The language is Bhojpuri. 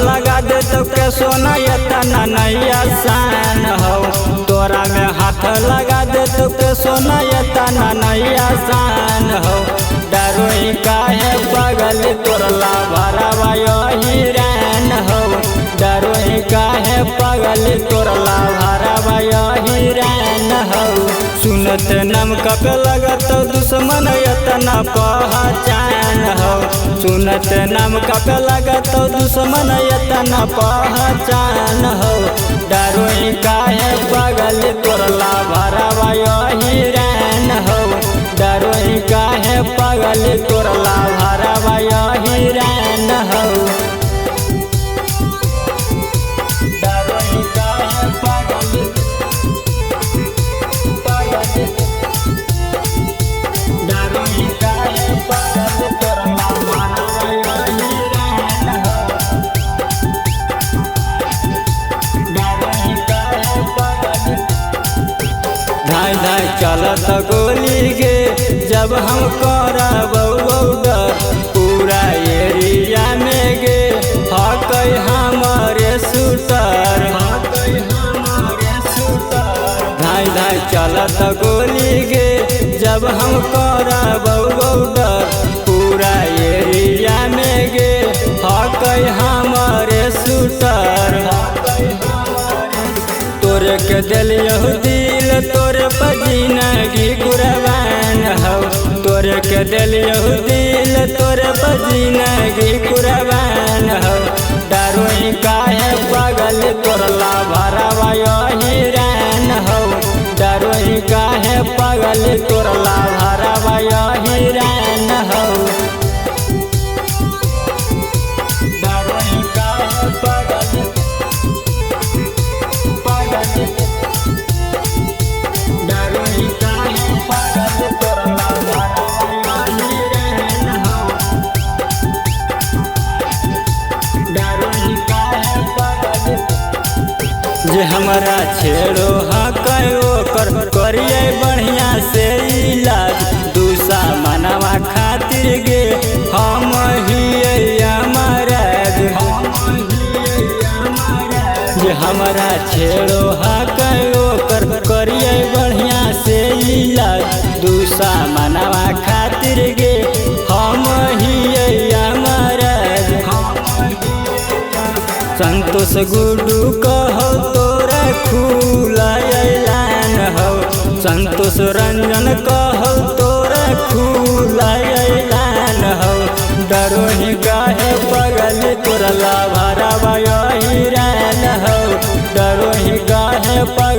लगा दे तो के सोना इतना नहीं आसान हो। तोरा में हाथ लगा दे तो के सोना इतना नहीं आसान हो। डरोही काहे पागल तोरला भरावा यही रैन हो। डरोही काहे पागल तोरला भरावा यही रैन हो। सुनत नाम कप लगत दुश्मन इतना पहचान हो। सुनत नाम कप लगत दुश्मन इतना पहचान हो। डरोही काहे पागल तोरला भरावा यही रैन हो। डरोही काहे पागल तोरला भरावा यही रैन हो। डरोही काहे पागल डरोही काहे पागल तोरला भरावा यही रैन हो। डरोही काहे पागल धाय धाय चलत गोली गे जब हम करब पूरा एरिया में गे हक हमारे शूटर। धाय धाय चलत गोली गे जब हम करब पूरा एरिया में गे हक हमारे शूटर। तोरे के दिलियो दिल तोरे जिंदगी कुर्बान हो। तोरे के दिलियो दिल तोरे जिंदगी कुर्बान हो। डरोही काहे पागल तोरला भरावा यही रैन हो। डरोही काहे पागल तोरला भरावा यही रैन हो। डरोही काहे पागल डरोही काहे पागल तोरला भरावा यही रैन हो। डरोही काहे पागल जे हमरा छेड़ो हकै ओकर करिए बढ़िया से इलाज। दूसरा मनवा खातिर गे हम हिये अमराज। जे हमरा छेड़ो हकै ओकर करिए बढ़िया से इलाज। दूसरा मनवा खातिर गे हम हिये अमराज। संतोष गुड्डू कहो तोरा खुला ऐलान हो। संतोष रंजन कहो तोरा खुला ऐलान हो। डरोही काहे पागल तोरला भरावा यही रैन हो। डरोही काहे पागल